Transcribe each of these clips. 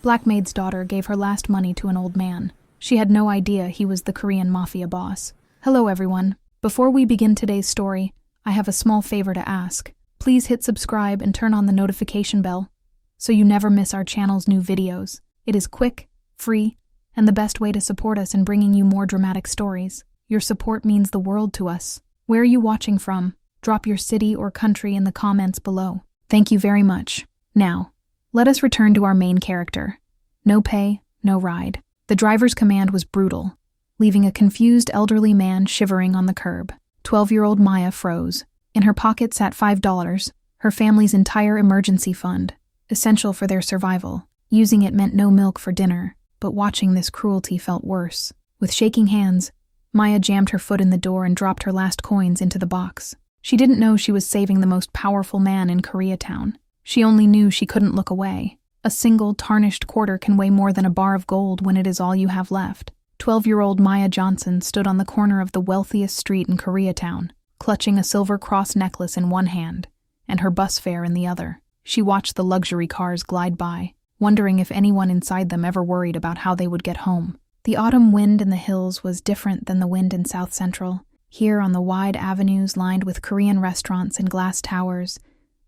Black Maid's daughter gave her last money to an old man. She had no idea he was the Korean Mafia boss. Hello everyone. Before we begin today's story, I have a small favor to ask. Please hit subscribe and turn on the notification bell so you never miss our channel's new videos. It is quick, free, and the best way to support us in bringing you more dramatic stories. Your support means the world to us. Where are you watching from? Drop your city or country in the comments below. Thank you very much. Now, let us return to our main character. No pay, no ride. The driver's command was brutal, leaving a confused elderly man shivering on the curb. 12-year-old Maya froze. In her pocket sat $5, her family's entire emergency fund, essential for their survival. Using it meant no milk for dinner, but watching this cruelty felt worse. With shaking hands, Maya jammed her foot in the door and dropped her last coins into the box. She didn't know she was saving the most powerful man in Koreatown. She only knew she couldn't look away. A single, tarnished quarter can weigh more than a bar of gold when it is all you have left. 12-year-old Maya Johnson stood on the corner of the wealthiest street in Koreatown, clutching a silver cross necklace in one hand and her bus fare in the other. She watched the luxury cars glide by, wondering if anyone inside them ever worried about how they would get home. The autumn wind in the hills was different than the wind in South Central. Here on the wide avenues lined with Korean restaurants and glass towers,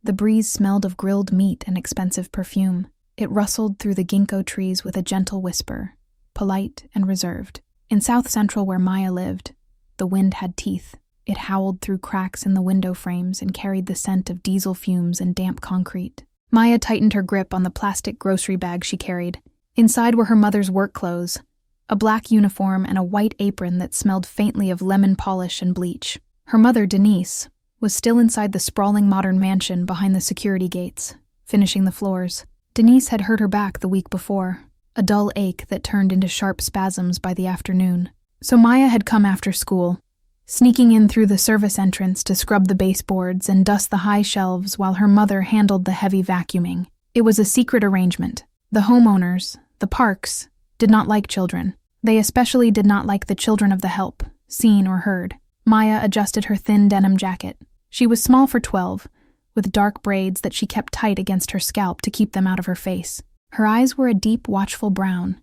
the breeze smelled of grilled meat and expensive perfume. It rustled through the ginkgo trees with a gentle whisper, polite and reserved. In South Central where Maya lived, the wind had teeth. It howled through cracks in the window frames and carried the scent of diesel fumes and damp concrete. Maya tightened her grip on the plastic grocery bag she carried. Inside were her mother's work clothes, a black uniform and a white apron that smelled faintly of lemon polish and bleach. Her mother, Denise, was still inside the sprawling modern mansion behind the security gates, finishing the floors. Denise had hurt her back the week before, a dull ache that turned into sharp spasms by the afternoon. So Maya had come after school, sneaking in through the service entrance to scrub the baseboards and dust the high shelves while her mother handled the heavy vacuuming. It was a secret arrangement. The homeowners, the Parks, did not like children. They especially did not like the children of the help, seen or heard. Maya adjusted her thin denim jacket. She was small for 12, with dark braids that she kept tight against her scalp to keep them out of her face. Her eyes were a deep, watchful brown,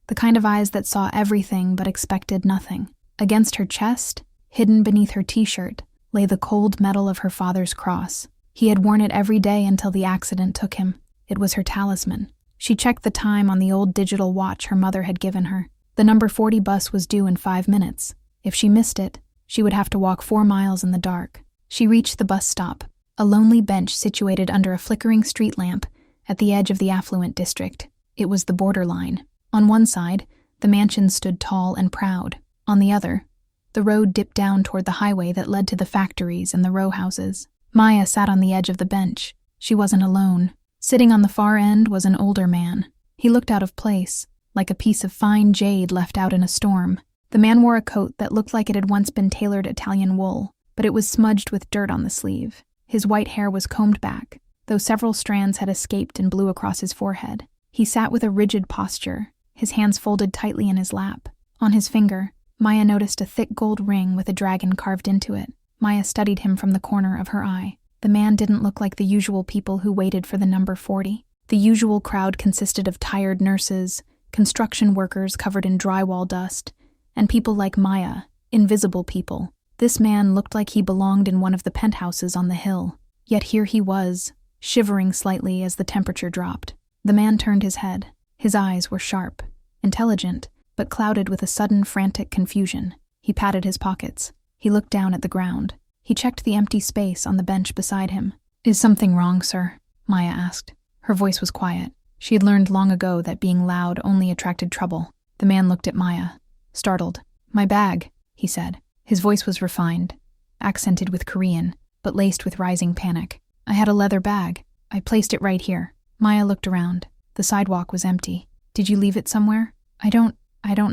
the kind of eyes that saw everything but expected nothing. Against her chest, hidden beneath her t-shirt, lay the cold metal of her father's cross. He had worn it every day until the accident took him. It was her talisman. She checked the time on the old digital watch her mother had given her. The number 40 bus was due in 5 minutes. If she missed it, she would have to walk 4 miles in the dark. She reached the bus stop, a lonely bench situated under a flickering street lamp at the edge of the affluent district. It was the borderline. On one side, the mansion stood tall and proud. On the other, the road dipped down toward the highway that led to the factories and the row houses. Maya sat on the edge of the bench. She wasn't alone. Sitting on the far end was an older man. He looked out of place, like a piece of fine jade left out in a storm. The man wore a coat that looked like it had once been tailored Italian wool, but it was smudged with dirt on the sleeve. His white hair was combed back, though several strands had escaped and blew across his forehead. He sat with a rigid posture, his hands folded tightly in his lap. On his finger, Maya noticed a thick gold ring with a dragon carved into it. Maya studied him from the corner of her eye. The man didn't look like the usual people who waited for the number 40. The usual crowd consisted of tired nurses, construction workers covered in drywall dust, and people like Maya, invisible people. This man looked like he belonged in one of the penthouses on the hill. Yet here he was, shivering slightly as the temperature dropped. The man turned his head. His eyes were sharp, intelligent, but clouded with a sudden frantic confusion. He patted his pockets. He looked down at the ground. He checked the empty space on the bench beside him. "Is something wrong, sir?" Maya asked. Her voice was quiet. She had learned long ago that being loud only attracted trouble. The man looked at Maya, startled. "My bag," he said. His voice was refined, accented with Korean, but laced with rising panic. "I had a leather bag. I placed it right here." Maya looked around. The sidewalk was empty. "Did you leave it somewhere?" I don't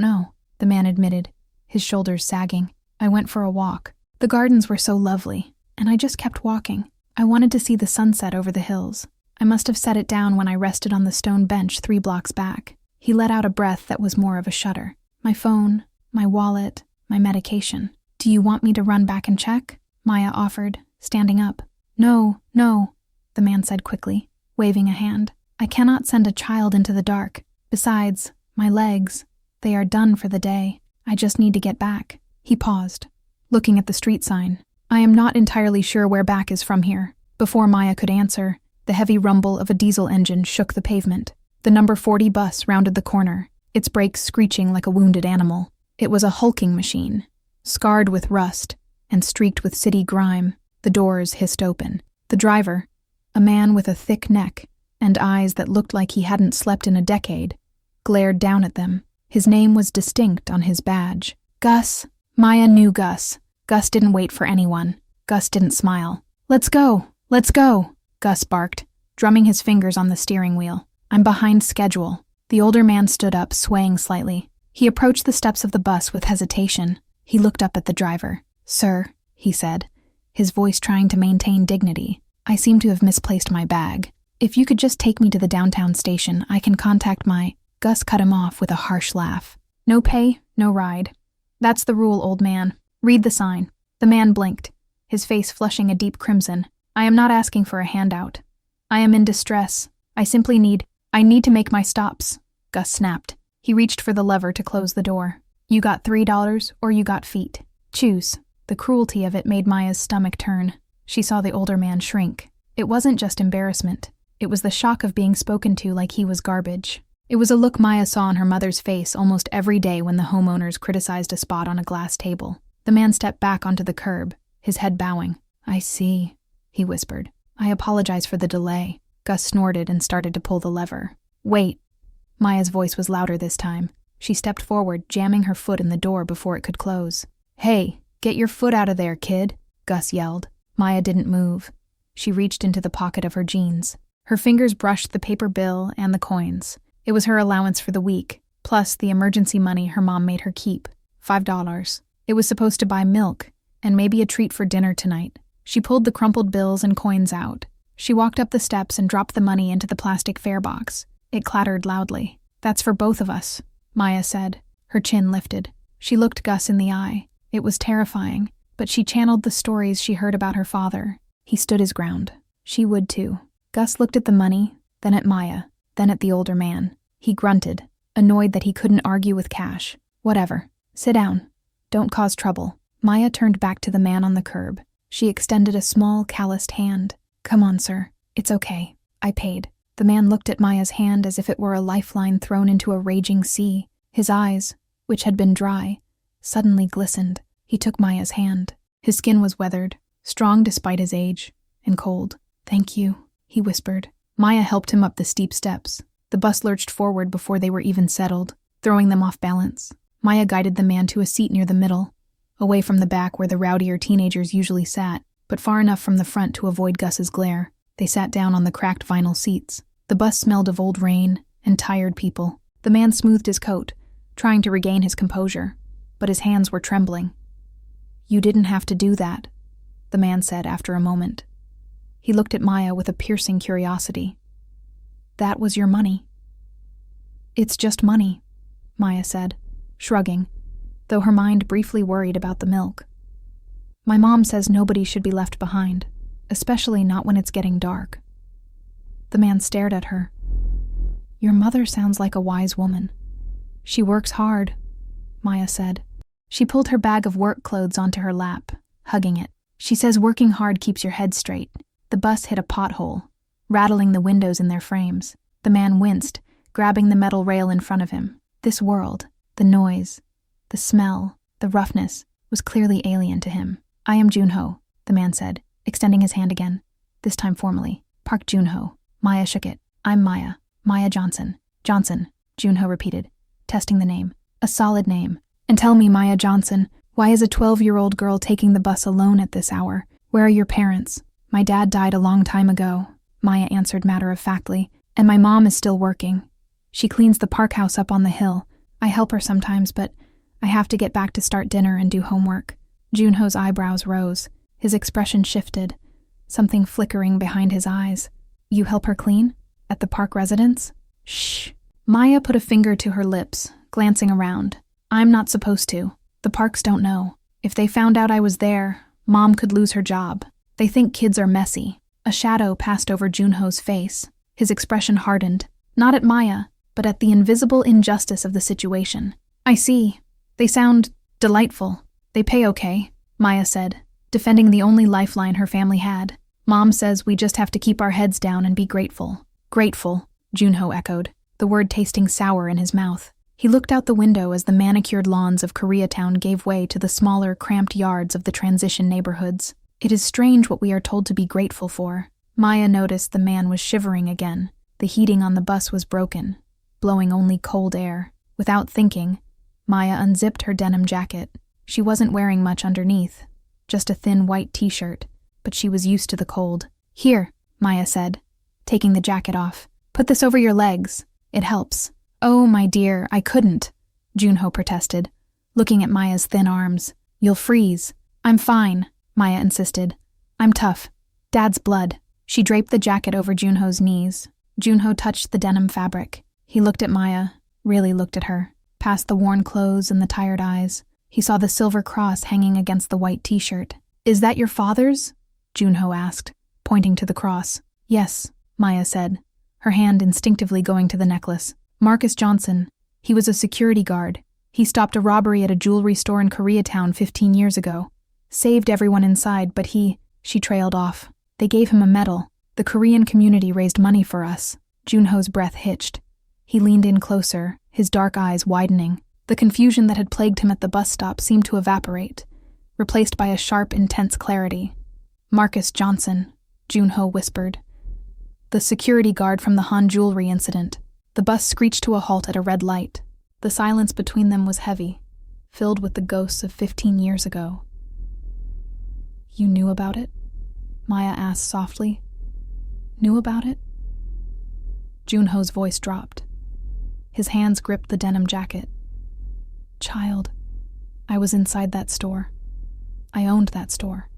know," the man admitted, his shoulders sagging. "I went for a walk. The gardens were so lovely, and I just kept walking. I wanted to see the sunset over the hills. I must have set it down when I rested on the stone bench 3 blocks back." He let out a breath that was more of a shudder. "My phone, my wallet, my medication. Do you want me to run back and check?" Maya offered, standing up. No, the man said quickly, waving a hand. "I cannot send a child into the dark. Besides, my legs, they are done for the day. I just need to get back. He paused, looking at the street sign. I am not entirely sure where back is from here. Before Maya could answer, the heavy rumble of a diesel engine shook the pavement. The number 40 bus rounded the corner, its brakes screeching like a wounded animal. It was a hulking machine, scarred with rust and streaked with city grime. The doors hissed open. The driver, a man with a thick neck and eyes that looked like he hadn't slept in a decade, glared down at them. His name was distinct on his badge. Gus. Maya knew Gus. Gus didn't wait for anyone. Gus didn't smile. Let's go! Let's go! Gus barked, drumming his fingers on the steering wheel. I'm behind schedule. The older man stood up, swaying slightly. He approached the steps of the bus with hesitation. He looked up at the driver. Sir, he said, his voice trying to maintain dignity. I seem to have misplaced my bag. If you could just take me to the downtown station, I can contact my... Gus cut him off with a harsh laugh. No pay, no ride. That's the rule, old man. Read the sign. The man blinked, his face flushing a deep crimson. I am not asking for a handout. I am in distress. I need to make my stops. Gus snapped. He reached for the lever to close the door. You got $3 or you got feet. Choose. The cruelty of it made Maya's stomach turn. She saw the older man shrink. It wasn't just embarrassment. It was the shock of being spoken to like he was garbage. It was a look Maya saw on her mother's face almost every day when the homeowners criticized a spot on a glass table. The man stepped back onto the curb, his head bowing. I see, he whispered. I apologize for the delay. Gus snorted and started to pull the lever. Wait. Maya's voice was louder this time. She stepped forward, jamming her foot in the door before it could close. Hey, get your foot out of there, kid, Gus yelled. Maya didn't move. She reached into the pocket of her jeans. Her fingers brushed the paper bill and the coins. It was her allowance for the week, plus the emergency money her mom made her keep, $5. It was supposed to buy milk, and maybe a treat for dinner tonight. She pulled the crumpled bills and coins out. She walked up the steps and dropped the money into the plastic fare box. It clattered loudly. That's for both of us, Maya said, her chin lifted. She looked Gus in the eye. It was terrifying, but she channeled the stories she heard about her father. He stood his ground. She would too. Gus looked at the money, then at Maya, then at the older man. He grunted, annoyed that he couldn't argue with cash. Whatever. Sit down. Don't cause trouble. Maya turned back to the man on the curb. She extended a small, calloused hand. Come on, sir. It's okay. I paid. The man looked at Maya's hand as if it were a lifeline thrown into a raging sea. His eyes, which had been dry, suddenly glistened. He took Maya's hand. His skin was weathered, strong despite his age, and cold. Thank you, he whispered. Maya helped him up the steep steps. The bus lurched forward before they were even settled, throwing them off balance. Maya guided the man to a seat near the middle, away from the back where the rowdier teenagers usually sat, but far enough from the front to avoid Gus's glare. They sat down on the cracked vinyl seats. The bus smelled of old rain and tired people. The man smoothed his coat, trying to regain his composure, but his hands were trembling. You didn't have to do that, the man said after a moment. He looked at Maya with a piercing curiosity. That was your money. It's just money, Maya said, shrugging, though her mind briefly worried about the milk. My mom says nobody should be left behind, especially not when it's getting dark. The man stared at her. Your mother sounds like a wise woman. She works hard, Maya said. She pulled her bag of work clothes onto her lap, hugging it. She says working hard keeps your head straight. The bus hit a pothole, rattling the windows in their frames. The man winced, grabbing the metal rail in front of him. This world, the noise, the smell, the roughness, was clearly alien to him. I am Joon-ho, the man said, extending his hand again, this time formally. Park Joon-ho. Maya shook it. I'm Maya. Maya Johnson. Johnson, Joon-ho repeated, testing the name. A solid name. And tell me, Maya Johnson, why is a 12-year-old girl taking the bus alone at this hour? Where are your parents? My dad died a long time ago, Maya answered matter-of-factly, and my mom is still working. She cleans the park house up on the hill. I help her sometimes, but I have to get back to start dinner and do homework. Joon-ho's eyebrows rose. His expression shifted, something flickering behind his eyes. You help her clean? At the park residence? Shh. Maya put a finger to her lips, glancing around. I'm not supposed to. The parks don't know. If they found out I was there, Mom could lose her job. They think kids are messy. A shadow passed over Joon-ho's face. His expression hardened, not at Maya, but at the invisible injustice of the situation. I see. They sound delightful. They pay okay, Maya said, defending the only lifeline her family had. Mom says we just have to keep our heads down and be grateful. Grateful, Joon-ho echoed, the word tasting sour in his mouth. He looked out the window as the manicured lawns of Koreatown gave way to the smaller, cramped yards of the transition neighborhoods. It is strange what we are told to be grateful for. Maya noticed the man was shivering again. The heating on the bus was broken, blowing only cold air. Without thinking, Maya unzipped her denim jacket. She wasn't wearing much underneath, just a thin white t-shirt, but she was used to the cold. Here, Maya said, taking the jacket off. Put this over your legs. It helps. Oh, my dear, I couldn't, Joon-ho protested, looking at Maya's thin arms. You'll freeze. I'm fine, Maya insisted. I'm tough. Dad's blood. She draped the jacket over Joon-ho's knees. Joon-ho touched the denim fabric. He looked at Maya, really looked at her. Past the worn clothes and the tired eyes, he saw the silver cross hanging against the white t-shirt. Is that your father's? Joon-ho asked, pointing to the cross. Yes, Maya said, her hand instinctively going to the necklace. Marcus Johnson. He was a security guard. He stopped a robbery at a jewelry store in Koreatown 15 years ago. Saved everyone inside, but she trailed off. They gave him a medal. The Korean community raised money for us. Joon-ho's breath hitched. He leaned in closer, his dark eyes widening. The confusion that had plagued him at the bus stop seemed to evaporate, replaced by a sharp, intense clarity. Marcus Johnson, Joon-ho whispered. The security guard from the Han jewelry incident. The bus screeched to a halt at a red light. The silence between them was heavy, filled with the ghosts of 15 years ago. You knew about it? Maya asked softly. Knew about it? Joon-ho's voice dropped. His hands gripped the denim jacket. Child, I was inside that store. I owned that store.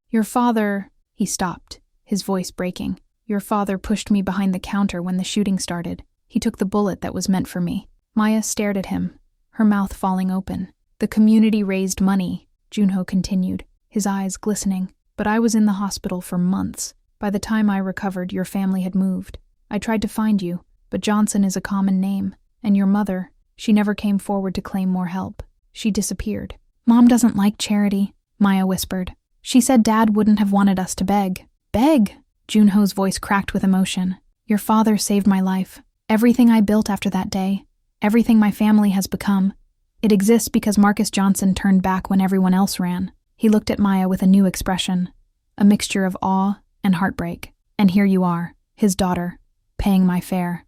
Your father... He stopped, his voice breaking. Your father pushed me behind the counter when the shooting started. He took the bullet that was meant for me. Maya stared at him, her mouth falling open. The community raised money, Joon-ho continued, his eyes glistening. But I was in the hospital for months. By the time I recovered, your family had moved. I tried to find you, but Johnson is a common name. And your mother, she never came forward to claim more help. She disappeared. Mom doesn't like charity, Maya whispered. She said Dad wouldn't have wanted us to beg. Beg? Joon-ho's voice cracked with emotion. Your father saved my life. Everything I built after that day. Everything my family has become. It exists because Marcus Johnson turned back when everyone else ran. He looked at Maya with a new expression, a mixture of awe and heartbreak. And here you are, his daughter, paying my fare.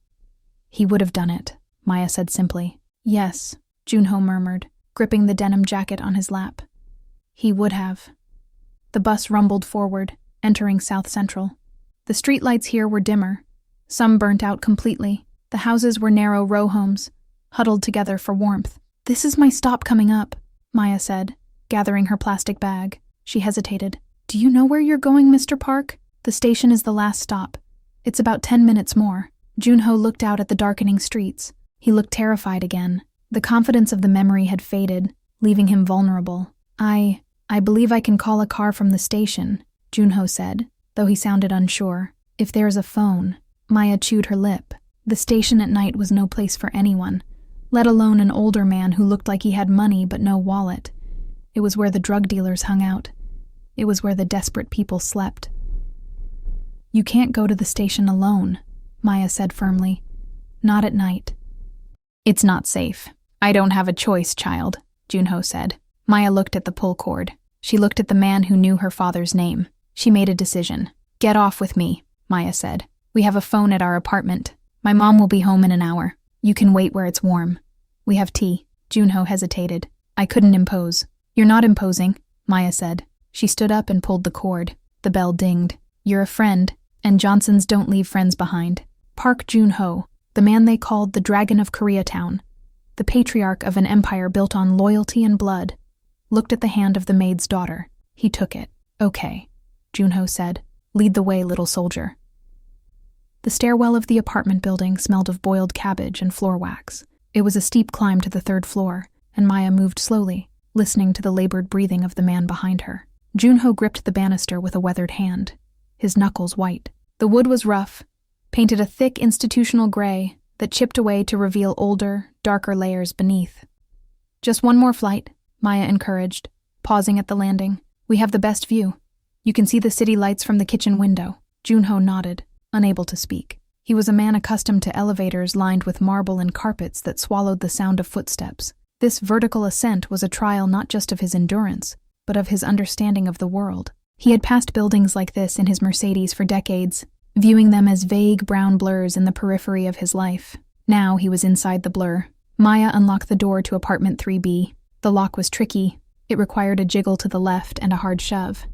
He would have done it, Maya said simply. Yes, Joon-ho murmured, gripping the denim jacket on his lap. He would have. The bus rumbled forward, entering South Central. The streetlights here were dimmer. Some burnt out completely. The houses were narrow row homes, huddled together for warmth. This is my stop coming up, Maya said, gathering her plastic bag. She hesitated. Do you know where you're going, Mr. Park? The station is the last stop. It's about 10 minutes more. Joon-ho looked out at the darkening streets. He looked terrified again. The confidence of the memory had faded, leaving him vulnerable. I believe I can call a car from the station, Joon-ho said, though he sounded unsure. If there's a phone. Maya chewed her lip. The station at night was no place for anyone, let alone an older man who looked like he had money but no wallet. It was where the drug dealers hung out. It was where the desperate people slept. You can't go to the station alone, Maya said firmly. Not at night. It's not safe. I don't have a choice, child, Joon-ho said. Maya looked at the pull cord. She looked at the man who knew her father's name. She made a decision. Get off with me, Maya said. We have a phone at our apartment. My mom will be home in an hour. You can wait where it's warm. We have tea. Joon-ho hesitated. I couldn't impose. You're not imposing, Maya said. She stood up and pulled the cord. The bell dinged. You're a friend, and Johnsons don't leave friends behind. Park Joon-ho, the man they called the Dragon of Koreatown, the patriarch of an empire built on loyalty and blood, looked at the hand of the maid's daughter. He took it. Okay, Joon-ho said. Lead the way, little soldier. The stairwell of the apartment building smelled of boiled cabbage and floor wax. It was a steep climb to the 3rd floor, and Maya moved slowly, listening to the labored breathing of the man behind her. Joon-ho gripped the banister with a weathered hand, his knuckles white. The wood was rough, painted a thick institutional gray, that chipped away to reveal older, darker layers beneath. "Just one more flight," Maya encouraged, pausing at the landing. "We have the best view. You can see the city lights from the kitchen window." Joon-ho nodded, unable to speak. He was a man accustomed to elevators lined with marble and carpets that swallowed the sound of footsteps. This vertical ascent was a trial not just of his endurance, but of his understanding of the world. He had passed buildings like this in his Mercedes for decades, viewing them as vague brown blurs in the periphery of his life. Now he was inside the blur. Maya unlocked the door to apartment 3B. The lock was tricky. It required a jiggle to the left and a hard shove.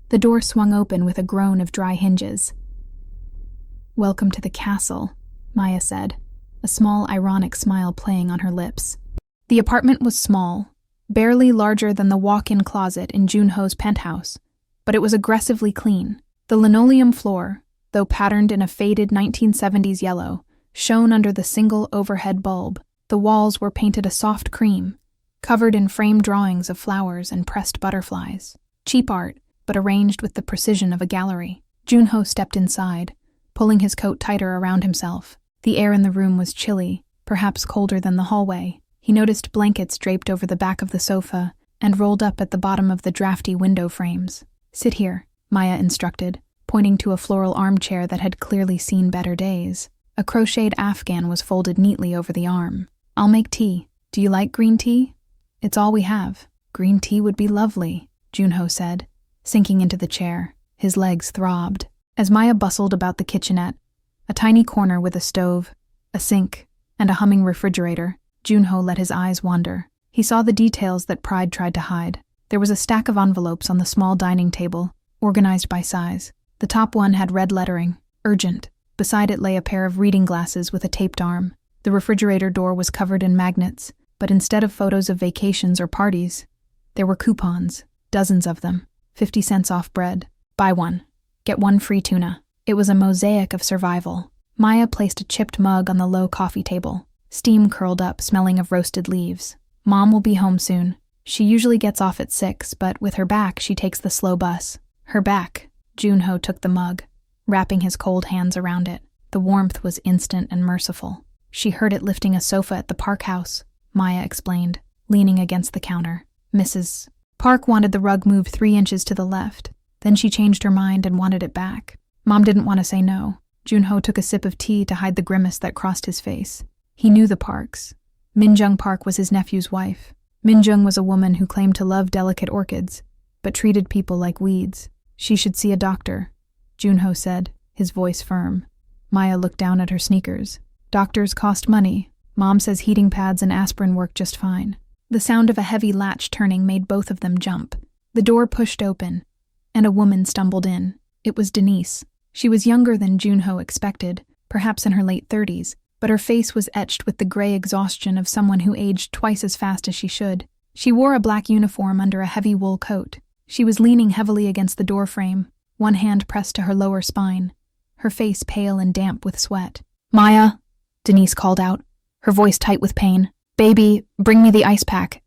The door swung open with a groan of dry hinges. "Welcome to the castle," Maya said, a small ironic smile playing on her lips. The apartment was small, barely larger than the walk-in closet in Joon-ho's penthouse, but it was aggressively clean. The linoleum floor, though patterned in a faded 1970s yellow, shone under the single overhead bulb. The walls were painted a soft cream, covered in framed drawings of flowers and pressed butterflies. Cheap art, but arranged with the precision of a gallery. Joon-ho stepped inside, pulling his coat tighter around himself. The air in the room was chilly, perhaps colder than the hallway. He noticed blankets draped over the back of the sofa and rolled up at the bottom of the drafty window frames. "Sit here," Maya instructed, pointing to a floral armchair that had clearly seen better days. A crocheted afghan was folded neatly over the arm. "I'll make tea. Do you like green tea?" "It's all we have." "Green tea would be lovely," Joon-ho said, sinking into the chair. His legs throbbed. As Maya bustled about the kitchenette, a tiny corner with a stove, a sink, and a humming refrigerator, Joon-ho let his eyes wander. He saw the details that pride tried to hide. There was a stack of envelopes on the small dining table, organized by size. The top one had red lettering, "Urgent." Beside it lay a pair of reading glasses with a taped arm. The refrigerator door was covered in magnets, but instead of photos of vacations or parties, there were coupons, dozens of them. 50 cents off bread. Buy one. Get one free tuna. It was a mosaic of survival. Maya placed a chipped mug on the low coffee table. Steam curled up, smelling of roasted leaves. "Mom will be home soon. She usually gets off at 6, but with her back, she takes the slow bus." Her back. Joon-ho took the mug, wrapping his cold hands around it. The warmth was instant and merciful. "She heard it lifting a sofa at the Park house," Maya explained, leaning against the counter. "Mrs. Park wanted the rug moved 3 inches to the left. Then she changed her mind and wanted it back. Mom didn't want to say no." Joon-ho took a sip of tea to hide the grimace that crossed his face. He knew the Parks. Min-jung Park was his nephew's wife. Min-jung was a woman who claimed to love delicate orchids, but treated people like weeds. "She should see a doctor," Joon-ho said, his voice firm. Maya looked down at her sneakers. "Doctors cost money. Mom says heating pads and aspirin work just fine." The sound of a heavy latch turning made both of them jump. The door pushed open, and a woman stumbled in. It was Denise. She was younger than Joon-ho expected, perhaps in her late 30s, but her face was etched with the gray exhaustion of someone who aged twice as fast as she should. She wore a black uniform under a heavy wool coat. She was leaning heavily against the doorframe, one hand pressed to her lower spine, her face pale and damp with sweat. "Maya," Denise called out, her voice tight with pain. "Baby, bring me the ice pack.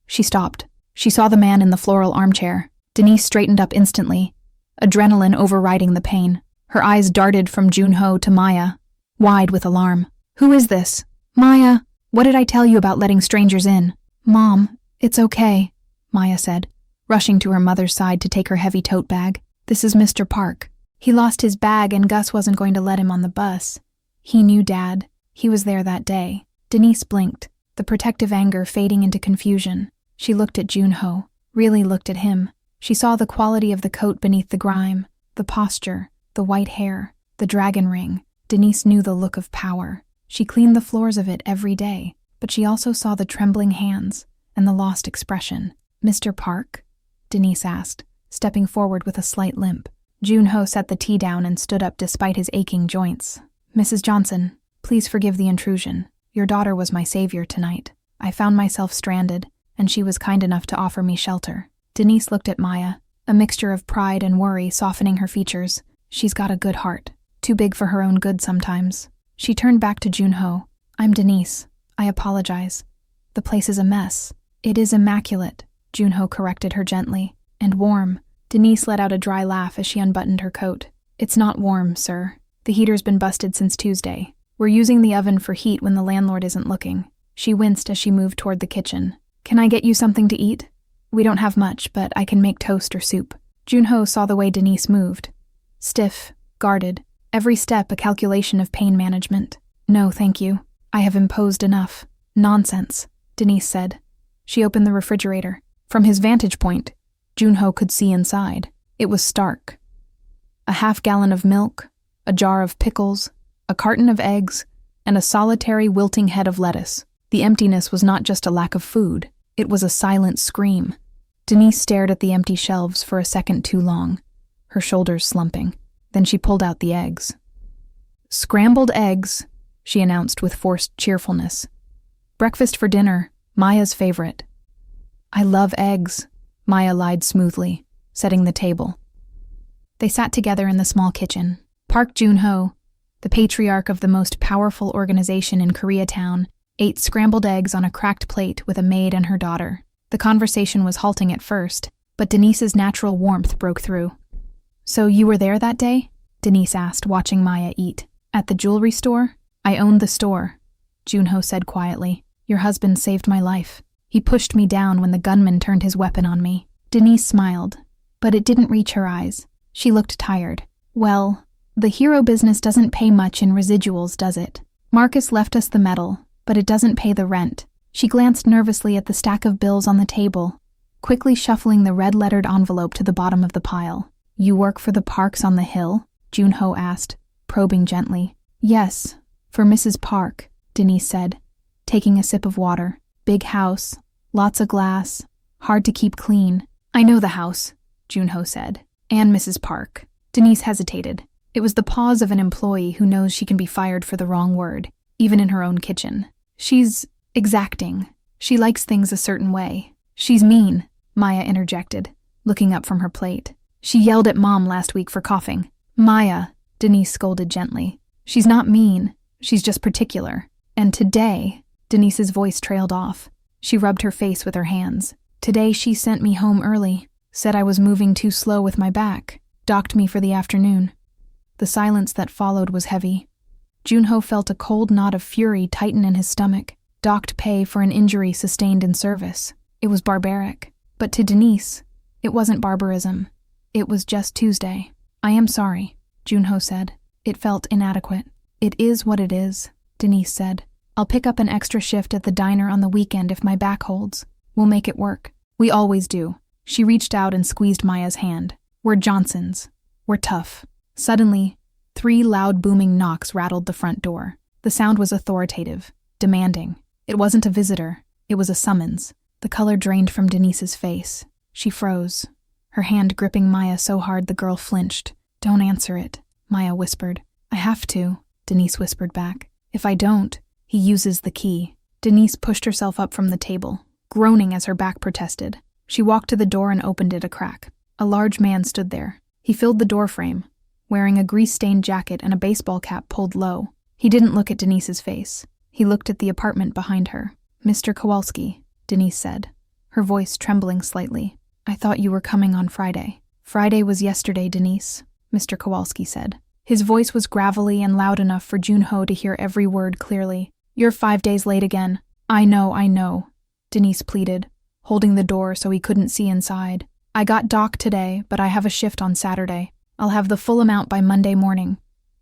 She stopped. She saw the man in the floral armchair. Denise straightened up instantly, adrenaline overriding the pain. Her eyes darted from Joon-ho to Maya, wide with alarm. "Who is this?" "Maya, what did I tell you about letting strangers in?" "Mom, it's okay," Maya said, rushing to her mother's side to take her heavy tote bag. "This is Mr. Park. He lost his bag and Gus wasn't going to let him on the bus. He knew Dad. He was there that day." Denise blinked, the protective anger fading into confusion. She looked at Joon-ho, really looked at him. She saw the quality of the coat beneath the grime, the posture, the white hair, the dragon ring. Denise knew the look of power. She cleaned the floors of it every day, but she also saw the trembling hands and the lost expression. "Mr. Park?" Denise asked, stepping forward with a slight limp. Joon-ho set the tea down and stood up despite his aching joints. "Mrs. Johnson, please forgive the intrusion. Your daughter was my savior tonight. I found myself stranded, and she was kind enough to offer me shelter." Denise looked at Maya, a mixture of pride and worry softening her features. "She's got a good heart, too big for her own good sometimes." She turned back to Joon-ho. "I'm Denise. I apologize. The place is a mess." "It is immaculate," Joon-ho corrected her gently. "And warm." Denise let out a dry laugh as she unbuttoned her coat. "It's not warm, sir. The heater's been busted since Tuesday. We're using the oven for heat when the landlord isn't looking. She winced as she moved toward the kitchen. Can I get you something to eat? We don't have much, but I can make toast or soup. Joon-ho saw the way Denise moved. Stiff, guarded, every step a calculation of pain management. No, thank you. I have imposed enough. Nonsense, Denise said. She opened the refrigerator. From his vantage point, Joon-ho could see inside. It was stark. A half-gallon of milk, a jar of pickles, a carton of eggs, and a solitary wilting head of lettuce. The emptiness was not just a lack of food, it was a silent scream. Denise stared at the empty shelves for a second too long, her shoulders slumping. Then she pulled out the eggs. Scrambled eggs, she announced with forced cheerfulness. Breakfast for dinner, Maya's favorite. I love eggs, Maya lied smoothly, setting the table. They sat together in the small kitchen. Park Joon-ho, the patriarch of the most powerful organization in Koreatown, ate scrambled eggs on a cracked plate with a maid and her daughter. The conversation was halting at first, but Denise's natural warmth broke through. So you were there that day? Denise asked, watching Maya eat. At the jewelry store? I owned the store, Joon-ho said quietly. Your husband saved my life. He pushed me down when the gunman turned his weapon on me. Denise smiled, but it didn't reach her eyes. She looked tired. Well, the hero business doesn't pay much in residuals, does it? Marcus left us the medal, but it doesn't pay the rent. She glanced nervously at the stack of bills on the table, quickly shuffling the red-lettered envelope to the bottom of the pile. You work for the Parks on the hill? Joon-ho asked, probing gently. Yes, for Mrs. Park, Denise said, taking a sip of water. Big house, lots of glass, hard to keep clean. I know the house, Joon-ho said, and Mrs. Park. Denise hesitated. It was the pause of an employee who knows she can be fired for the wrong word, even in her own kitchen. She's exacting. She likes things a certain way. She's mean, Maya interjected, looking up from her plate. She yelled at Mom last week for coughing. Maya, Denise scolded gently. She's not mean. She's just particular. And today, Denise's voice trailed off. She rubbed her face with her hands. Today she sent me home early, said I was moving too slow with my back, docked me for the afternoon. The silence that followed was heavy. Joon-ho felt a cold knot of fury tighten in his stomach. Docked pay for an injury sustained in service. It was barbaric. But to Denise, it wasn't barbarism. It was just Tuesday. I am sorry, Joon-ho said. It felt inadequate. It is what it is, Denise said. I'll pick up an extra shift at the diner on the weekend if my back holds. We'll make it work. We always do. She reached out and squeezed Maya's hand. We're Johnsons. We're tough. Suddenly, 3 loud booming knocks rattled the front door. The sound was authoritative, demanding. It wasn't a visitor. It was a summons. The color drained from Denise's face. She froze, her hand gripping Maya so hard the girl flinched. Don't answer it, Maya whispered. I have to, Denise whispered back. If I don't, he uses the key. Denise pushed herself up from the table, groaning as her back protested. She walked to the door and opened it a crack. A large man stood there. He filled the doorframe, wearing a grease-stained jacket and a baseball cap pulled low. He didn't look at Denise's face. He looked at the apartment behind her. Mr. Kowalski, Denise said, her voice trembling slightly. I thought you were coming on Friday. Friday was yesterday, Denise, Mr. Kowalski said. His voice was gravelly and loud enough for Joon-ho to hear every word clearly. You're 5 days late again. I know, Denise pleaded, holding the door so he couldn't see inside. I got docked today, but I have a shift on Saturday. I'll have the full amount by Monday morning.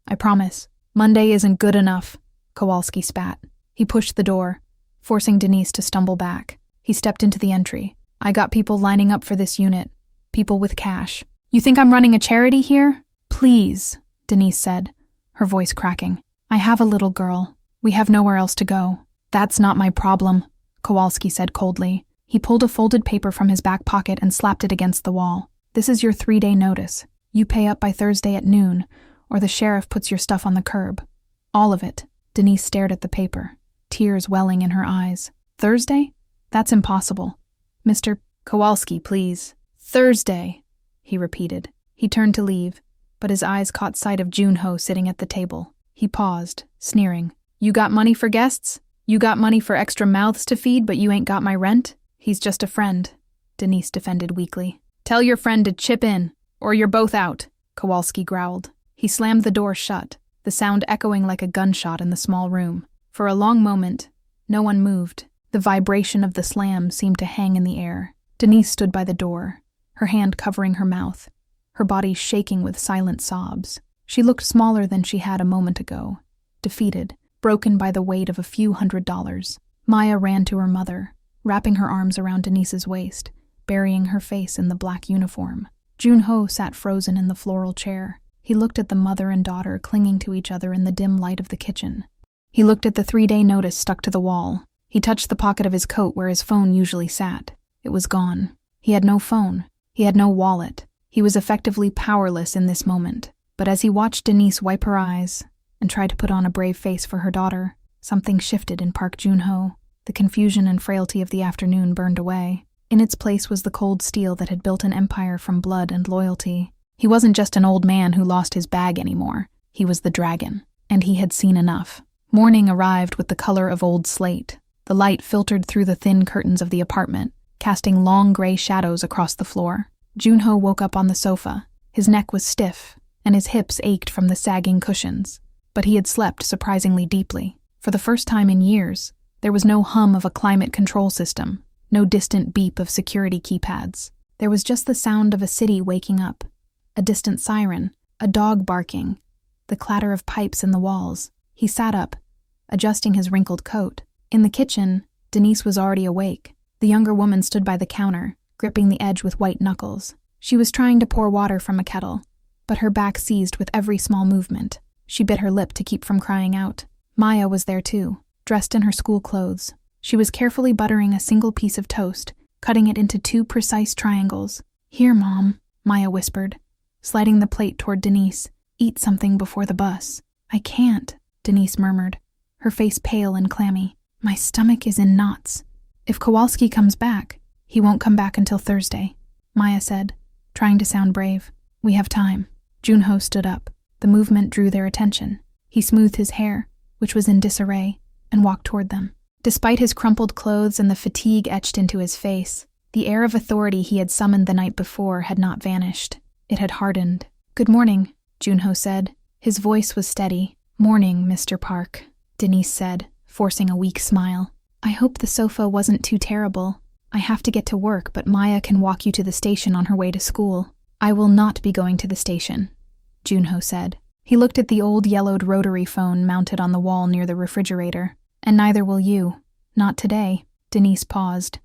I promise. Monday isn't good enough, Kowalski spat. He pushed the door, forcing Denise to stumble back. He stepped into the entry. I got people lining up for this unit. People with cash. You think I'm running a charity here? Please, Denise said, her voice cracking. I have a little girl. We have nowhere else to go. That's not my problem, Kowalski said coldly. He pulled a folded paper from his back pocket and slapped it against the wall. This is your 3-day notice. You pay up by Thursday at noon, or the sheriff puts your stuff on the curb. All of it. Denise stared at the paper, tears welling in her eyes. Thursday? That's impossible. Mr. Kowalski, please. Thursday, he repeated. He turned to leave, but his eyes caught sight of Joon-ho sitting at the table. He paused, sneering. You got money for guests? You got money for extra mouths to feed, but you ain't got my rent? He's just a friend, Denise defended weakly. Tell your friend to chip in, or you're both out, Kowalski growled. He slammed the door shut, the sound echoing like a gunshot in the small room. For a long moment, no one moved. The vibration of the slam seemed to hang in the air. Denise stood by the door, her hand covering her mouth, her body shaking with silent sobs. She looked smaller than she had a moment ago, defeated, broken by the weight of a few $100s. Maya ran to her mother, wrapping her arms around Denise's waist, burying her face in the black uniform. Joon-ho sat frozen in the floral chair. He looked at the mother and daughter clinging to each other in the dim light of the kitchen. He looked at the 3-day notice stuck to the wall. He touched the pocket of his coat where his phone usually sat. It was gone. He had no phone. He had no wallet. He was effectively powerless in this moment. But as he watched Denise wipe her eyes and tried to put on a brave face for her daughter, something shifted in Park Joon-ho. The confusion and frailty of the afternoon burned away. In its place was the cold steel that had built an empire from blood and loyalty. He wasn't just an old man who lost his bag anymore. He was the dragon, and he had seen enough. Morning arrived with the color of old slate. The light filtered through the thin curtains of the apartment, casting long gray shadows across the floor. Joon-ho woke up on the sofa. His neck was stiff, and his hips ached from the sagging cushions. But he had slept surprisingly deeply. For the first time in years, there was no hum of a climate control system, no distant beep of security keypads. There was just the sound of a city waking up, a distant siren, a dog barking, the clatter of pipes in the walls. He sat up, adjusting his wrinkled coat. In the kitchen, Denise was already awake. The younger woman stood by the counter, gripping the edge with white knuckles. She was trying to pour water from a kettle, but her back seized with every small movement. She bit her lip to keep from crying out. Maya was there too, dressed in her school clothes. She was carefully buttering a single piece of toast, cutting it into 2 precise triangles. "Here, Mom," Maya whispered, sliding the plate toward Denise. "Eat something before the bus." "I can't," Denise murmured, her face pale and clammy. "My stomach is in knots. If Kowalski comes back, he won't come back until Thursday," Maya said, trying to sound brave. "We have time." Joon-ho stood up. The movement drew their attention. He smoothed his hair, which was in disarray, and walked toward them. Despite his crumpled clothes and the fatigue etched into his face, the air of authority he had summoned the night before had not vanished. It had hardened. "Good morning," Joon-ho said. His voice was steady. "Morning, Mr. Park," Denise said, forcing a weak smile. "I hope the sofa wasn't too terrible. I have to get to work, but Maya can walk you to the station on her way to school." "I will not be going to the station," Joon-ho said. He looked at the old yellowed rotary phone mounted on the wall near the refrigerator. "And neither will you. Not today." Denise paused,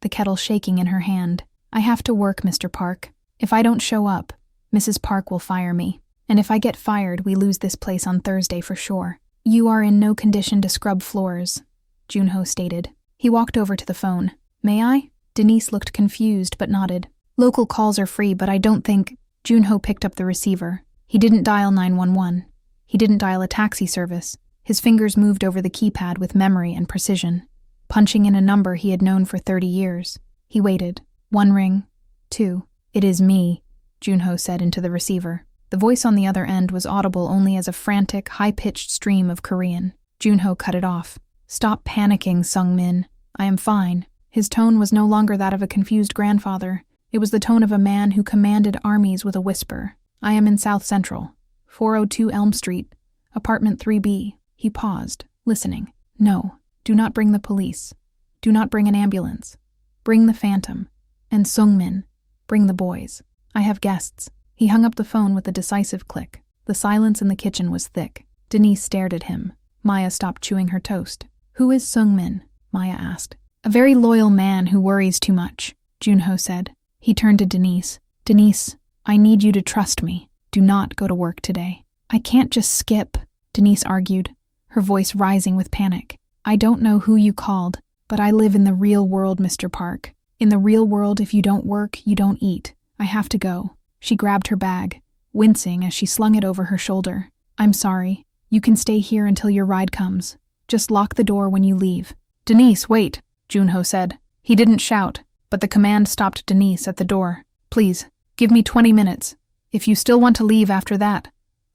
the kettle shaking in her hand. "I have to work, Mr. Park. If I don't show up, Mrs. Park will fire me. And if I get fired, we lose this place on Thursday for sure." "You are in no condition to scrub floors," Joon-ho stated. He walked over to the phone. "May I?" Denise looked confused but nodded. "Local calls are free, but I don't think—" Joon-ho picked up the receiver. He didn't dial 911. He didn't dial a taxi service. His fingers moved over the keypad with memory and precision, punching in a number he had known for 30 years. He waited. 1 ring. 2. "It is me," Joon-ho said into the receiver. The voice on the other end was audible only as a frantic, high-pitched stream of Korean. Joon-ho cut it off. "Stop panicking, Sung-min. I am fine." His tone was no longer that of a confused grandfather. It was the tone of a man who commanded armies with a whisper. "I am in South Central, 402 Elm Street, apartment 3B. He paused, listening. "No, do not bring the police. Do not bring an ambulance. Bring the Phantom. And Sung-min, bring the boys. I have guests." He hung up the phone with a decisive click. The silence in the kitchen was thick. Denise stared at him. Maya stopped chewing her toast. "Who is Sung-min?" Maya asked. "A very loyal man who worries too much," Joon-ho said. He turned to Denise. "Denise, I need you to trust me. Do not go to work today." "I can't just skip," Denise argued, her voice rising with panic. "I don't know who you called, but I live in the real world, Mr. Park. In the real world, if you don't work, you don't eat. I have to go." She grabbed her bag, wincing as she slung it over her shoulder. "I'm sorry. You can stay here until your ride comes. Just lock the door when you leave." "Denise, wait," Joon-ho said. He didn't shout, but the command stopped Denise at the door. "Please, give me 20 minutes. If you still want to leave after that,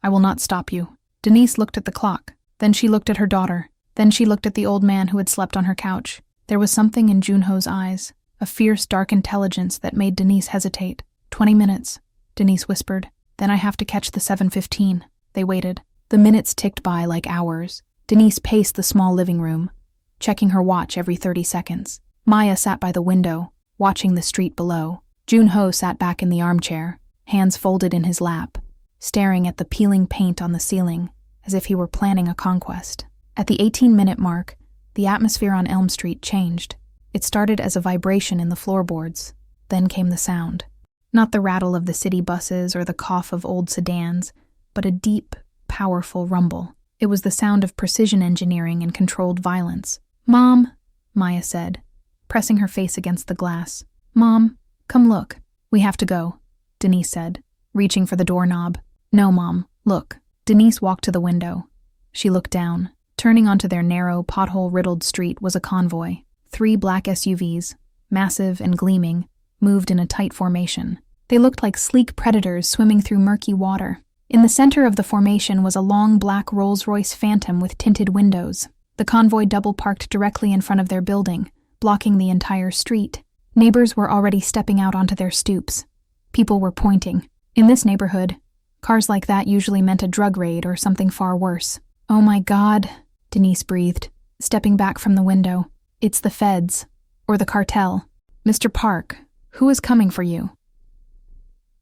I will not stop you." Denise looked at the clock. Then she looked at her daughter. Then she looked at the old man who had slept on her couch. There was something in Joon-ho's eyes, a fierce, dark intelligence that made Denise hesitate. 20 minutes, Denise whispered. "Then I have to catch the 7:15. They waited. The The minutes ticked by like hours. Denise paced the small living room, checking her watch every 30 seconds. Maya sat by the window, watching the street below. Joon-ho sat back in the armchair, hands folded in his lap, staring at the peeling paint on the ceiling, as if he were planning a conquest. At the 18-minute mark, the atmosphere on Elm Street changed. It started as a vibration in the floorboards. Then came the sound. Not the rattle of the city buses or the cough of old sedans, but a deep, powerful rumble. It was the sound of precision engineering and controlled violence. "Mom," Maya said, pressing her face against the glass. "Mom, come look." "We have to go," Denise said, reaching for the doorknob. "No, Mom, look." Denise walked to the window. She looked down. Turning onto their narrow, pothole-riddled street was a convoy. 3 black SUVs, massive and gleaming, moved in a tight formation. They looked like sleek predators swimming through murky water. In the center of the formation was a long black Rolls-Royce Phantom with tinted windows. The convoy double-parked directly in front of their building, blocking the entire street. Neighbors were already stepping out onto their stoops. People were pointing. In this neighborhood, cars like that usually meant a drug raid or something far worse. "Oh my God," Denise breathed, stepping back from the window. "It's the feds. Or the cartel. Mr. Park, who is coming for you?"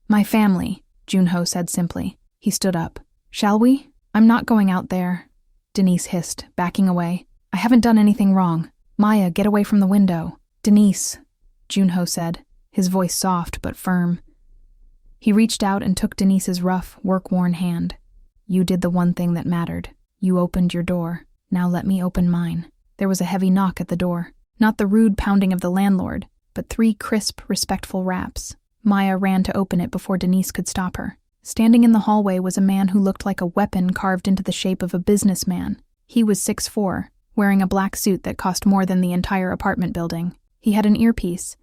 "My family," Joon-ho said simply. He stood up. "Shall we?" "I'm not going out there," Denise hissed, backing away. "I haven't done anything wrong. Maya, get away from the window." "Denise," Joon-ho said, his voice soft but firm. He reached out and took Denise's rough, work-worn hand. "You did the one thing that mattered. You opened your door. Now let me open mine." There was a heavy knock at the door. Not the rude pounding of the landlord, but 3 crisp, respectful raps. Maya ran to open it before Denise could stop her. Standing in the hallway was a man who looked like a weapon carved into the shape of a businessman. He was 6'4", wearing a black suit that cost more than the entire apartment building. He had an earpiece,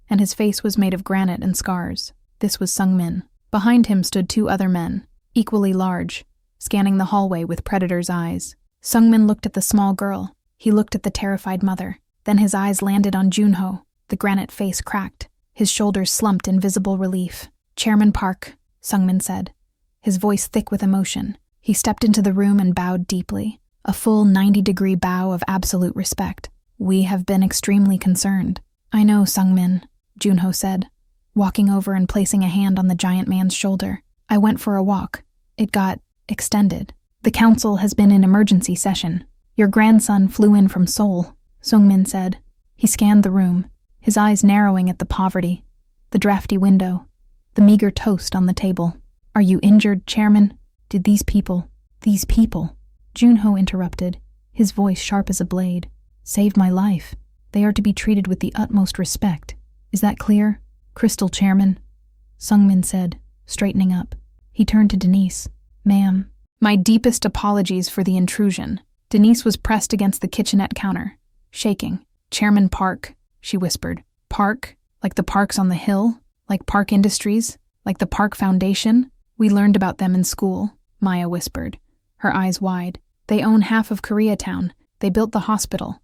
and his face was made of granite and scars. This was Sung-min. Behind him stood 2 other men, equally large, scanning the hallway with predator's eyes. Sung-min looked at the small girl. He looked at the terrified mother. Then his eyes landed on Joon-ho. The granite face cracked. His shoulders slumped in visible relief. "Chairman Park," Sung-min said, his voice thick with emotion. He stepped into the room and bowed deeply, a full 90-degree bow of absolute respect. "We have been extremely concerned." "I know, Sung-min," Joon-ho said, walking over and placing a hand on the giant man's shoulder. "I went for a walk. It got extended. The council has been in emergency session. Your grandson flew in from Seoul," Sung-min said. He scanned the room, his eyes narrowing at the poverty, the drafty window, the meager toast on the table. "Are you injured, Chairman? Did these people..." Joon-ho interrupted, his voice sharp as a blade. "Saved my life. They are to be treated with the utmost respect. Is that clear, Crystal Chairman?" Sung-min said, straightening up. He turned to Denise. "Ma'am, my deepest apologies for the intrusion." Denise was pressed against the kitchenette counter, shaking. "Chairman Park," she whispered. "Park? Like the parks on the hill? Like Park Industries? Like the Park Foundation? We learned about them in school," Maya whispered, her eyes wide. "They own half of Koreatown. They built the hospital.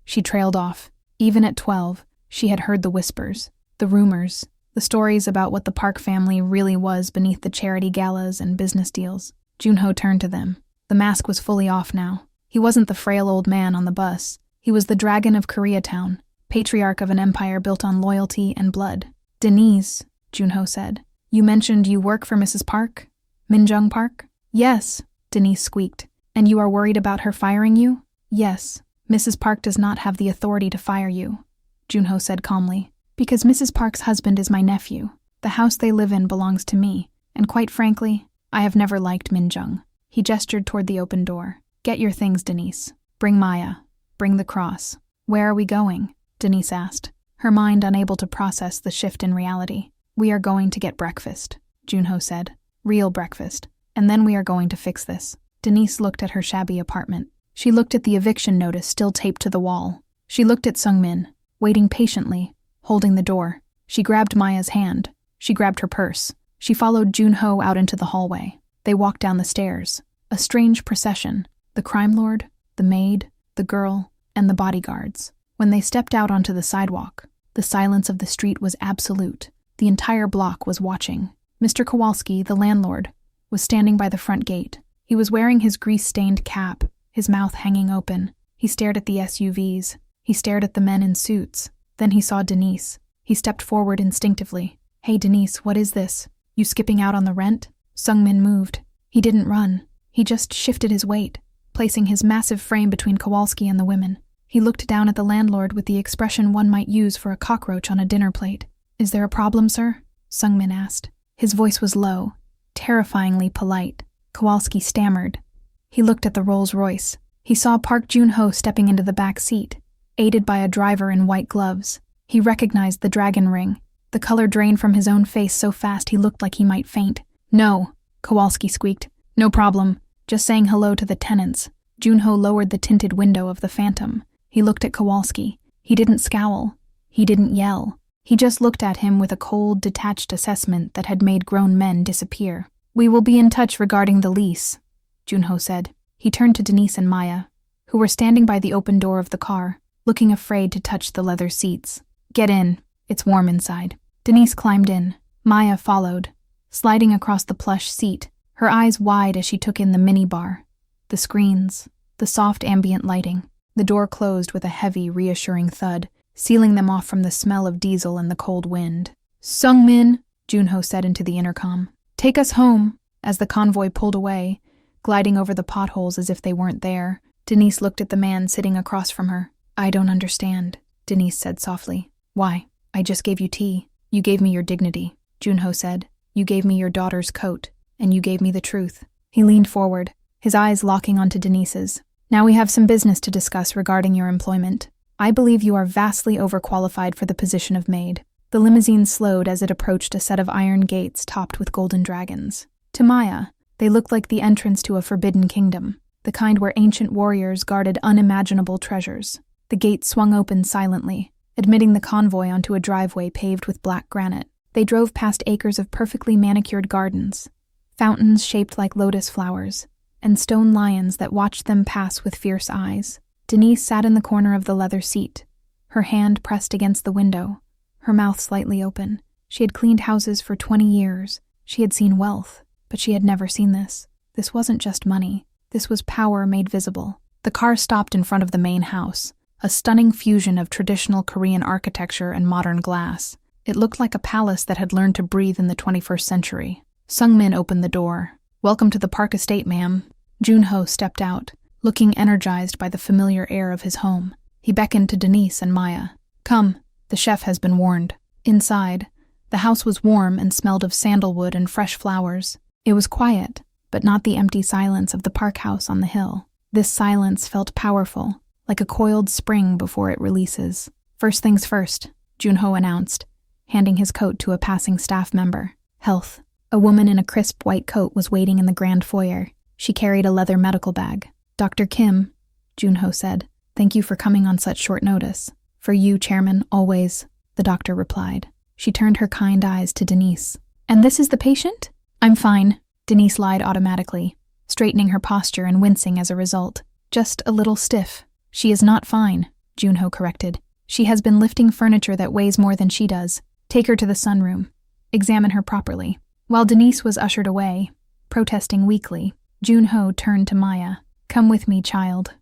She trailed off. Even at 12, she had heard the whispers, the rumors, the stories about what the Park family really was beneath the charity galas and business deals. Joon-ho turned to them. The mask was fully off now. He wasn't the frail old man on the bus. He was the dragon of Koreatown, patriarch of an empire built on loyalty and blood. "Denise," Joon-ho said, "you mentioned you work for Mrs. Park? Min-jung Park?" "Yes," Denise squeaked. "And you are worried about her firing you?" "Yes. Mrs. Park does not have the authority to fire you," Joon-ho said calmly, "because Mrs. Park's husband is my nephew. The house they live in belongs to me, and quite frankly, I have never liked Min-jung." He gestured toward the open door. "Get your things, Denise. Bring Maya. Bring the cross." "Where are we going?" Denise asked, her mind unable to process the shift in reality. "We are going to get breakfast," Joon-ho said. "Real breakfast. And then we are going to fix this." Denise looked at her shabby apartment. She looked at the eviction notice still taped to the wall. She looked at Sung-min, waiting patiently, holding the door. She grabbed Maya's hand. She grabbed her purse. She followed Joon-ho out into the hallway. They walked down the stairs. A strange procession. The crime lord, the maid, the girl, and the bodyguards. When they stepped out onto the sidewalk, the silence of the street was absolute. The entire block was watching. Mr. Kowalski, the landlord, was standing by the front gate. He was wearing his grease-stained cap, his mouth hanging open. He stared at the SUVs. He stared at the men in suits. Then he saw Denise. He stepped forward instinctively. "Hey, Denise, what is this? You skipping out on the rent?" Sung-min moved. He didn't run. He just shifted his weight, placing his massive frame between Kowalski and the women. He looked down at the landlord with the expression one might use for a cockroach on a dinner plate. "Is there a problem, sir?" Sung-min asked. His voice was low, terrifyingly polite. Kowalski stammered. He looked at the Rolls-Royce. He saw Park Joon-ho stepping into the back seat, aided by a driver in white gloves. He recognized the dragon ring. The color drained from his own face so fast he looked like he might faint. "No," Kowalski squeaked. "No problem. Just saying hello to the tenants." Joon-ho lowered the tinted window of the Phantom. He looked at Kowalski. He didn't scowl. He didn't yell. He just looked at him with a cold, detached assessment that had made grown men disappear. "We will be in touch regarding the lease," Joon-ho said. He turned to Denise and Maya, who were standing by the open door of the car, looking afraid to touch the leather seats. "Get in. It's warm inside." Denise climbed in. Maya followed, sliding across the plush seat, her eyes wide as she took in the minibar, the screens, the soft ambient lighting. The door closed with a heavy, reassuring thud, sealing them off from the smell of diesel and the cold wind. "Sung-min," Joon-ho said into the intercom. "Take us home." As the convoy pulled away, gliding over the potholes as if they weren't there, Denise looked at the man sitting across from her. "I don't understand," Denise said softly. "Why? I just gave you tea. You gave me your dignity," Joon-ho said. "You gave me your daughter's coat, and you gave me the truth." He leaned forward, his eyes locking onto Denise's. "Now we have some business to discuss regarding your employment. I believe you are vastly overqualified for the position of maid." The limousine slowed as it approached a set of iron gates topped with golden dragons. To Maya, they looked like the entrance to a forbidden kingdom, the kind where ancient warriors guarded unimaginable treasures. The gates swung open silently, admitting the convoy onto a driveway paved with black granite. They drove past acres of perfectly manicured gardens, fountains shaped like lotus flowers, and stone lions that watched them pass with fierce eyes. Denise sat in the corner of the leather seat, her hand pressed against the window, her mouth slightly open. She had cleaned houses for 20 years. She had seen wealth, but she had never seen this. This wasn't just money. This was power made visible. The car stopped in front of the main house, a stunning fusion of traditional Korean architecture and modern glass. It looked like a palace that had learned to breathe in the 21st century. Sung-min opened the door. "Welcome to the Park Estate, ma'am." Joon-ho stepped out, looking energized by the familiar air of his home. He beckoned to Denise and Maya. "Come, the chef has been warned." Inside, the house was warm and smelled of sandalwood and fresh flowers. It was quiet, but not the empty silence of the park house on the hill. This silence felt powerful, like a coiled spring before it releases. "First things first," Joon-ho announced, handing his coat to a passing staff member. "Health." A woman in a crisp white coat was waiting in the grand foyer. She carried a leather medical bag. "Dr. Kim," Joon-ho said, "thank you for coming on such short notice." "For you, Chairman, always," the doctor replied. She turned her kind eyes to Denise. "And this is the patient?" "I'm fine," Denise lied automatically, straightening her posture and wincing as a result. "Just a little stiff." "She is not fine," Joon-ho corrected. "She has been lifting furniture that weighs more than she does. Take her to the sunroom. Examine her properly." While Denise was ushered away, protesting weakly, Joon-ho turned to Maya. "Come with me, child,"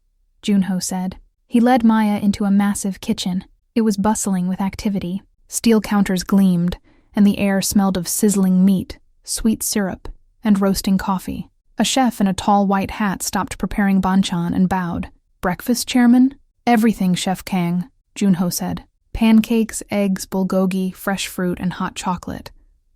Joon-ho said. He led Maya into a massive kitchen. It was bustling with activity. Steel counters gleamed, and the air smelled of sizzling meat, sweet syrup, and roasting coffee. A chef in a tall white hat stopped preparing banchan and bowed. "Breakfast, Chairman?" "Everything, Chef Kang," Joon-ho said. "Pancakes, eggs, bulgogi, fresh fruit, and hot chocolate.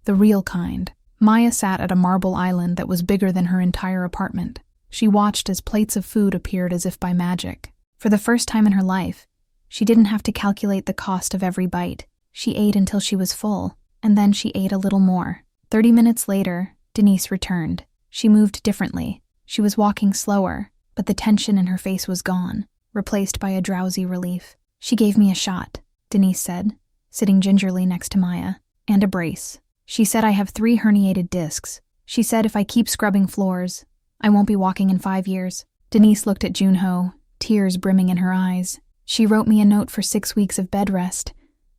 The real kind." Maya sat at a marble island that was bigger than her entire apartment. She watched as plates of food appeared as if by magic. For the first time in her life, she didn't have to calculate the cost of every bite. She ate until she was full, and then she ate a little more. 30 minutes later, Denise returned. She moved differently. She was walking slower, but the tension in her face was gone, replaced by a drowsy relief. "She gave me a shot," Denise said, sitting gingerly next to Maya, "and a brace. She said I have 3 herniated discs. She said if I keep scrubbing floors, I won't be walking in 5 years. Denise looked at Joon-ho, tears brimming in her eyes. "She wrote me a note for 6 weeks of bed rest.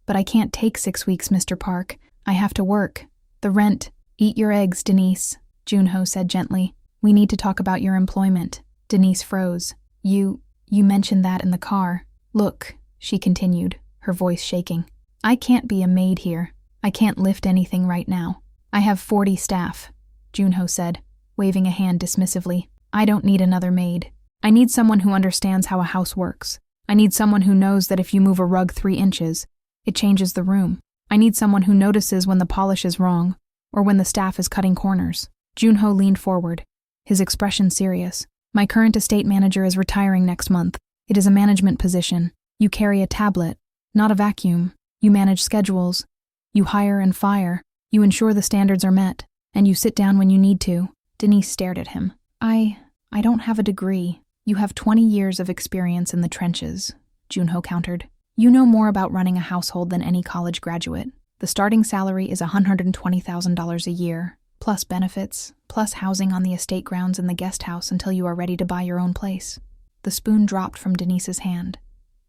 But I can't take 6 weeks, Mr. Park. I have to work. The rent." "Eat your eggs, Denise," Joon-ho said gently. We need to talk about your employment. Denise froze. You mentioned that in the car. Look, she continued, her voice shaking. I can't be a maid here. I can't lift anything right now. I have 40 staff, Joon-ho said, waving a hand dismissively. I don't need another maid. I need someone who understands how a house works. I need someone who knows that if you move a rug 3 inches, it changes the room. I need someone who notices when the polish is wrong or when the staff is cutting corners. Joon-ho leaned forward, his expression serious. My current estate manager is retiring next month. It is a management position. You carry a tablet, not a vacuum. You manage schedules. You hire and fire. You ensure the standards are met. And you sit down when you need to. Denise stared at him. I don't have a degree. You have 20 years of experience in the trenches, Joon-ho countered. You know more about running a household than any college graduate. The starting salary is $120,000 a year, plus benefits, plus housing on the estate grounds and the guest house until you are ready to buy your own place. The spoon dropped from Denise's hand.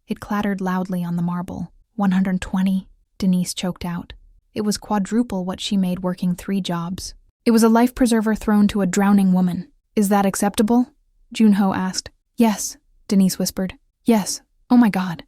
It clattered loudly on the marble. 120, Denise choked out. It was quadruple what she made working 3 jobs. It was a life preserver thrown to a drowning woman. Is that acceptable? Joon-ho asked. Yes, Denise whispered. Yes. Oh my God.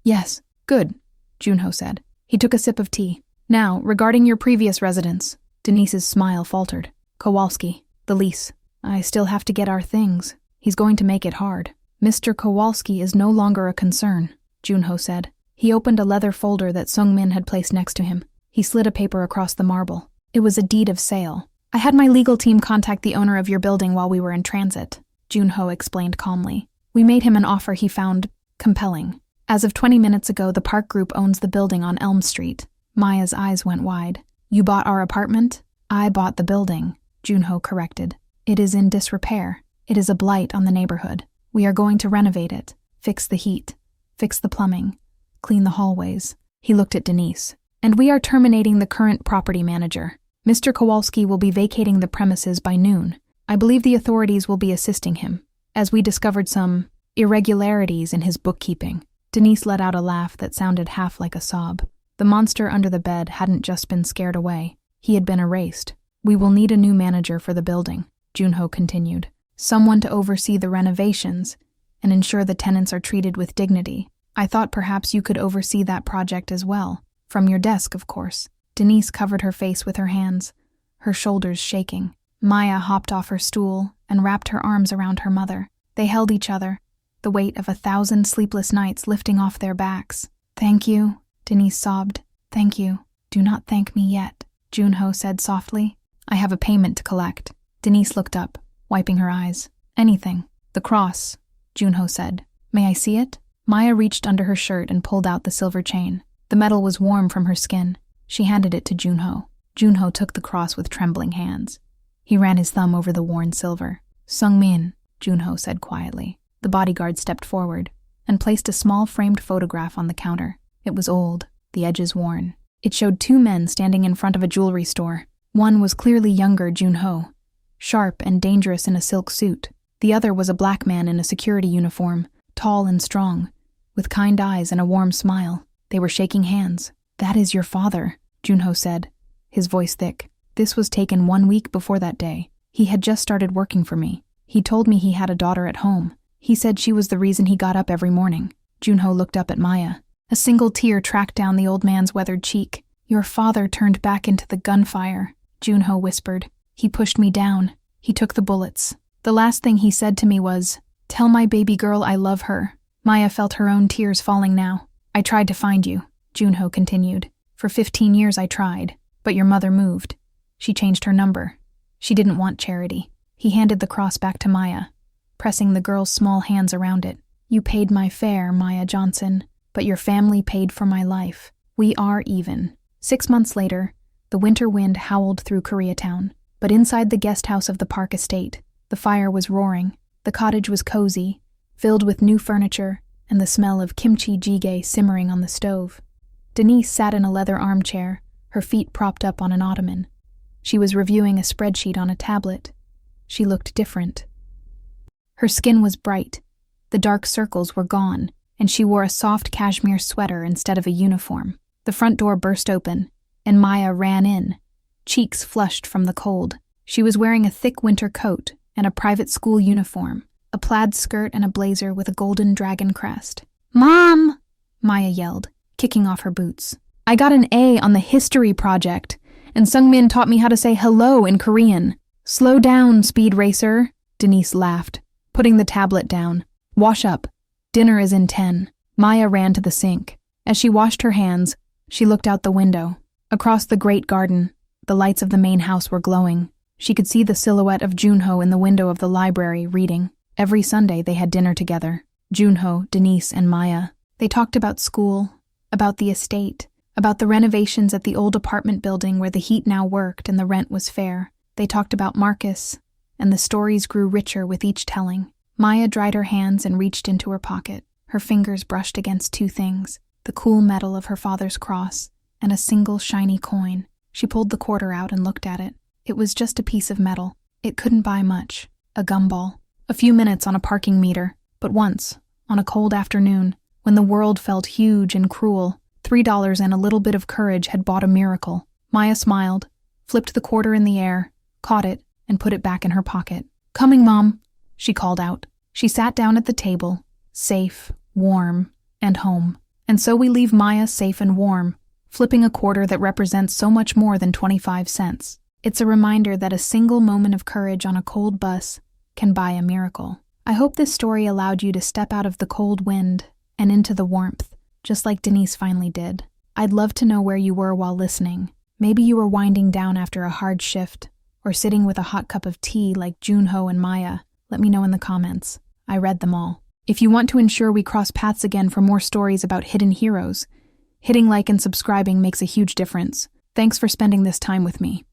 Yes. Good, Joon-ho said. He took a sip of tea. Now, regarding your previous residence. Denise's smile faltered. Kowalski, the lease. I still have to get our things. He's going to make it hard. Mr. Kowalski is no longer a concern, Joon-ho said. He opened a leather folder that Sung-min had placed next to him. He slid a paper across the marble. It was a deed of sale. I had my legal team contact the owner of your building while we were in transit, Joon-ho explained calmly. We made him an offer he found compelling. As of 20 minutes ago, the Park Group owns the building on Elm Street. Maya's eyes went wide. You bought our apartment? I bought the building, Joon-ho corrected. It is in disrepair. It is a blight on the neighborhood. We are going to renovate it, fix the heat, fix the plumbing, clean the hallways. He looked at Denise. And we are terminating the current property manager. Mr. Kowalski will be vacating the premises by noon. I believe the authorities will be assisting him, as we discovered some irregularities in his bookkeeping. Denise let out a laugh that sounded half like a sob. The monster under the bed hadn't just been scared away. He had been erased. We will need a new manager for the building, Joon-ho continued. Someone to oversee the renovations and ensure the tenants are treated with dignity. I thought perhaps you could oversee that project as well. From your desk, of course. Denise covered her face with her hands, her shoulders shaking. Maya hopped off her stool and wrapped her arms around her mother. They held each other, the weight of 1,000 sleepless nights lifting off their backs. Thank you, Denise sobbed. Thank you. Do not thank me yet, Joon-ho said softly. I have a payment to collect. Denise looked up, wiping her eyes. Anything. The cross, Joon-ho said. May I see it? Maya reached under her shirt and pulled out the silver chain. The metal was warm from her skin. She handed it to Joon-ho. Joon-ho took the cross with trembling hands. He ran his thumb over the worn silver. Sung-min, Joon-ho said quietly. The bodyguard stepped forward and placed a small framed photograph on the counter. It was old, the edges worn. It showed 2 men standing in front of a jewelry store. One was clearly younger Joon-ho, sharp and dangerous in a silk suit. The other was a black man in a security uniform, tall and strong, with kind eyes and a warm smile. They were shaking hands. That is your father, Joon-ho said, his voice thick. This was taken 1 week before that day. He had just started working for me. He told me he had a daughter at home. He said she was the reason he got up every morning. Joon-ho looked up at Maya. A single tear tracked down the old man's weathered cheek. Your father turned back into the gunfire, Joon-ho whispered. He pushed me down. He took the bullets. The last thing he said to me was, "Tell my baby girl I love her." Maya felt her own tears falling now. I tried to find you, Joon-ho continued. For 15 years I tried, but your mother moved. She changed her number. She didn't want charity. He handed the cross back to Maya, pressing the girl's small hands around it. You paid my fare, Maya Johnson, but your family paid for my life. We are even. 6 months later, the winter wind howled through Koreatown, but inside the guest house of the Park estate, the fire was roaring. The cottage was cozy, filled with new furniture and the smell of kimchi jjigae simmering on the stove. Denise sat in a leather armchair, her feet propped up on an ottoman. She was reviewing a spreadsheet on a tablet. She looked different. Her skin was bright, the dark circles were gone, and she wore a soft cashmere sweater instead of a uniform. The front door burst open, and Maya ran in, cheeks flushed from the cold. She was wearing a thick winter coat and a private school uniform, a plaid skirt and a blazer with a golden dragon crest. "Mom!" Maya yelled, kicking off her boots. "I got an A on the history project, and Sungmin taught me how to say hello in Korean." "Slow down, speed racer," Denise laughed, putting the tablet down. "Wash up. Dinner is in 10. Maya ran to the sink. As she washed her hands, she looked out the window. Across the great garden, the lights of the main house were glowing. She could see the silhouette of Joon-ho in the window of the library, reading. Every Sunday they had dinner together. Joon-ho, Denise, and Maya. They talked about school, about the estate, about the renovations at the old apartment building where the heat now worked and the rent was fair. They talked about Marcus, and the stories grew richer with each telling. Maya dried her hands and reached into her pocket. Her fingers brushed against two things, the cool metal of her father's cross and a single shiny coin. She pulled the quarter out and looked at it. It was just a piece of metal. It couldn't buy much. A gumball. A few minutes on a parking meter. But once, on a cold afternoon, when the world felt huge and cruel, $3 and a little bit of courage had bought a miracle. Maya smiled, flipped the quarter in the air, caught it, and put it back in her pocket. "Coming, Mom," she called out. She sat down at the table, safe, warm, and home. And so we leave Maya safe and warm, flipping a quarter that represents so much more than 25 cents. It's a reminder that a single moment of courage on a cold bus can buy a miracle. I hope this story allowed you to step out of the cold wind and into the warmth, just like Denise finally did. I'd love to know where you were while listening. Maybe you were winding down after a hard shift, or sitting with a hot cup of tea like Joon-ho and Maya. Let me know in the comments. I read them all. If you want to ensure we cross paths again for more stories about hidden heroes, hitting like and subscribing makes a huge difference. Thanks for spending this time with me.